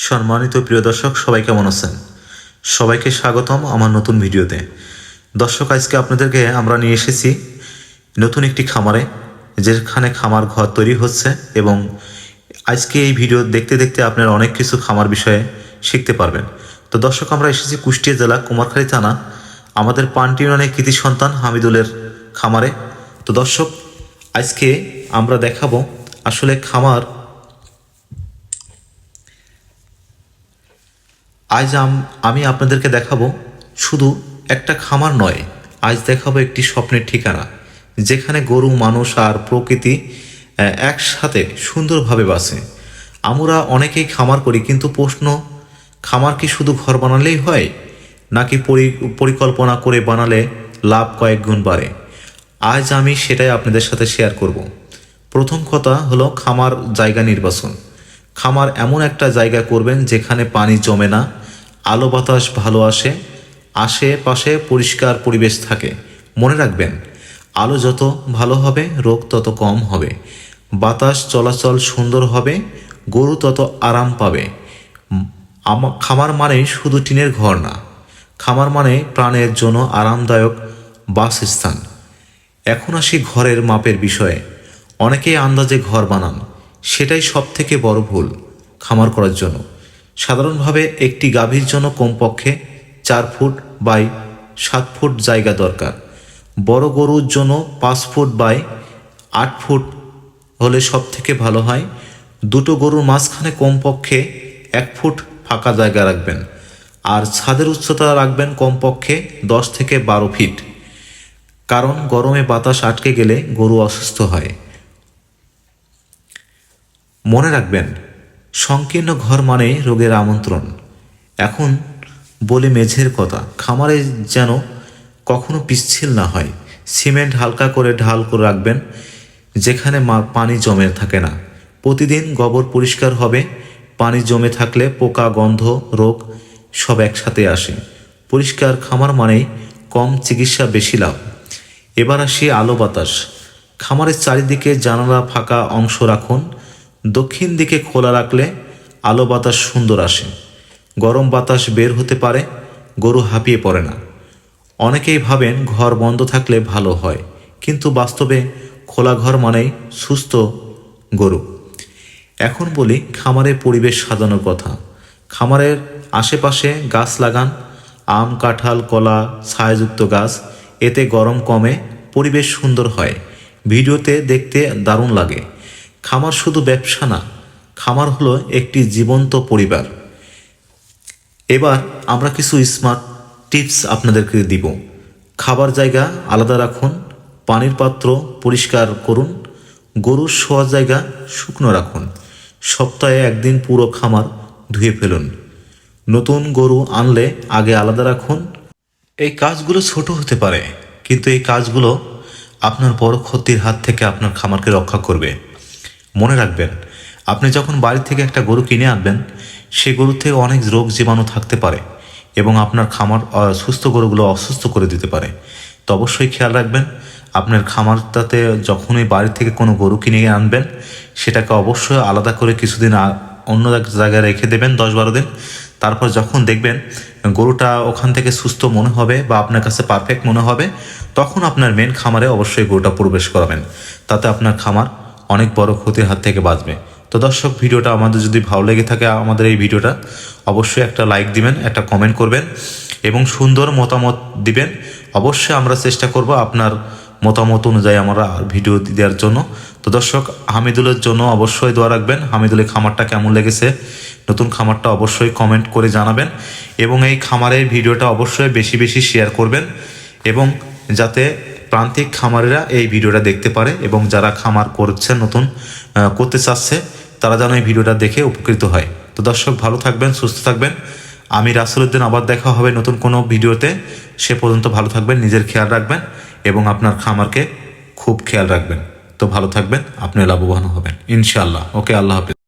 সম্মানিত প্রিয় দর্শক, সবাই কেমন আছেন? সবাইকে স্বাগতম আমার নতুন ভিডিওতে। দর্শক, আজকে আপনাদেরকে আমরা নিয়ে এসেছি নতুন একটি খামারে, যেখানে খামার ঘর তৈরি হচ্ছে। এবং আজকে এই ভিডিও দেখতে দেখতে আপনারা অনেক কিছু খামার বিষয়ে শিখতে পারবেন। তো দর্শক, আমরা এসেছি কুষ্টিয়া জেলা কুমারখালী থানা আমাদের পান্টি ইউনিয়নের কৃতি সন্তান হামিদুলের খামারে। তো দর্শক, আজকে আমরা দেখাবো আসলে খামার। আজ আমি আপনাদেরকে দেখাবো শুধু একটা খামার নয়, আজ দেখাবো একটি স্বপ্নের ঠিকানা, যেখানে গরু, মানুষ আর প্রকৃতি একসাথে সুন্দরভাবে বাসে। আমরা অনেকেই খামার করি, কিন্তু প্রশ্ন, খামার কি শুধু ঘর বানালেই হয়, নাকি পরিকল্পনা করে বানালে লাভ কয়েক গুণ বাড়ে? আজ আমি সেটাই আপনাদের সাথে শেয়ার করব। প্রথম কথা হলো খামার জায়গা নির্বাচন। খামার এমন একটা জায়গা করবেন যেখানে পানি জমে না, আলো বাতাস ভালো আসে, আশেপাশে পরিষ্কার পরিবেশ থাকে। মনে রাখবেন, আলো যত ভালো হবে রোগ তত কম হবে, বাতাস চলাচল সুন্দর হবে, গরু তত আরাম পাবে। খামার মানে শুধু টিনের ঘর না, খামার মানে প্রাণের জন্য আরামদায়ক বাসস্থান। এখন আসি ঘরের মাপের বিষয়ে। অনেকেই আন্দাজে ঘর বানান, সেটাই সব থেকে বড় ভুল। খামার করার জন্য সাধারণভাবে একটি গাভীর জন্য কমপক্ষে 4 ফুট বাই 7 ফুট জায়গা দরকার। বড় গরুর জন্য 5 ফুট বাই 8 ফুট হলে সব থেকে ভালো হয়। দুটো গরুর মাঝখানে কমপক্ষে 1 ফুট ফাঁকা জায়গা রাখবেন, আর ছাদের উচ্চতা রাখবেন কমপক্ষে 10 থেকে 12 ফিট। কারণ গরমে বাতাস আটকে গেলে গরু অসুস্থ হয়। মনে রাখবেন, সংকীর্ণ ঘর মানে রোগের আমন্ত্রণ। এখন বলি মেঝের কথা। খামারে যেন কখনো পিচ্ছিল না হয়। সিমেন্ট হালকা করে ঢাল করে রাখবেন, যেখানে পানি জমে থাকে না। প্রতিদিন গোবর পরিষ্কার হবে। পানি জমে থাকলে পোকা, গন্ধ, রোগ সব একসাথে আসে। পরিষ্কার খামার মানেই কম চিকিৎসা, বেশি লাভ। এবার আসি আলো বাতাস। খামারের চারিদিকে জানালা ফাঁকা অংশ রাখুন। দক্ষিণ দিকে খোলা রাখলে আলো বাতাস সুন্দর আসে, গরম বাতাস বের হতে পারে, গরু হাঁপিয়ে পড়ে না। অনেকেই ভাবেন ঘর বন্ধ থাকলে ভালো হয়, কিন্তু বাস্তবে খোলা ঘর মানেই সুস্থ গরু। এখন বলি খামারের পরিবেশ সাজানোর কথা। খামারের আশেপাশে গাছ লাগান, আম, কাঁঠাল, কলা, ছায়াযুক্ত গাছ। এতে গরম কমে, পরিবেশ সুন্দর হয়, ভিডিওতে দেখতে দারুণ লাগে। খামার শুধু ব্যবসা না, খামার হলো একটি জীবন্ত পরিবার। এবার আমরা কিছু স্মার্ট টিপস আপনাদেরকে দিব। খাবার জায়গা আলাদা রাখুন, পানির পাত্র পরিষ্কার করুন, গরুর শোয়ার জায়গা শুকনো রাখুন। সপ্তাহে একদিন পুরো খামার ধুয়ে ফেলুন। নতুন গরু আনলে আগে আলাদা রাখুন। এই কাজগুলো ছোট হতে পারে, কিন্তু এই কাজগুলো আপনার বড় ক্ষতির হাত থেকে আপনার খামারকে রক্ষা করবে। মনে রাখবেন, আপনি যখন বাড়ি থেকে একটা গরু কিনে আনবেন, সেই গরুর থেকে অনেক রোগ জীবাণু থাকতে পারে এবং আপনার খামার সুস্থ গরুগুলো অসুস্থ করে দিতে পারে। তো অবশ্যই খেয়াল রাখবেন, আপনার খামারটাতে যখনই বাড়ি থেকে কোনো গরু কিনে আনবেন, সেটাকে অবশ্যই আলাদা করে কিছুদিন অন্য জায়গায় রেখে দেবেন, 10-12 দিন। তারপর যখন দেখবেন গরুটা ওখান থেকে সুস্থ মনে হবে বা আপনার কাছে পারফেক্ট মনে হবে, তখন আপনার মেন খামারে অবশ্যই গরুটা প্রবেশ করাবেন। তাতে আপনার খামার অনেক বড় ক্ষতির হাত থেকে বাঁচবে। তো দর্শক, ভিডিওটা আমাদের যদি ভালো লেগে থাকে, আমাদের এই ভিডিওটা অবশ্যই একটা লাইক দিবেন, একটা কমেন্ট করবেন এবং সুন্দর মতামত দিবেন। অবশ্যই আমরা চেষ্টা করব আপনার মতামত অনুযায়ী আমরা ভিডিও দেওয়ার জন্য। তো দর্শক, হামিদুলের জন্য অবশ্যই দোয়া রাখবেন। হামিদুলের খামারটা কেমন লেগেছে, নতুন খামারটা অবশ্যই কমেন্ট করে জানাবেন এবং এই খামারের ভিডিওটা অবশ্যই বেশি বেশি শেয়ার করবেন, এবং যাতে প্রান্তিক খামারিরা এই ভিডিওটা দেখতে পারে এবং যারা খামার করছে, নতুন করতে চাচ্ছে, তারা যেন এই ভিডিওটা দেখে উপকৃত হয়। তো দর্শক, ভালো থাকবেন, সুস্থ থাকবেন। আমি রাসেল উদ্দিন, আবার দেখা হবে নতুন কোনো ভিডিওতে। সে পর্যন্ত ভালো থাকবেন, নিজের খেয়াল রাখবেন এবং আপনার খামারকে খুব খেয়াল রাখবেন। তো ভালো থাকবেন, আপনি লাভবান হবেন ইনশাআল্লাহ। ওকে, আল্লাহ হাফেজ।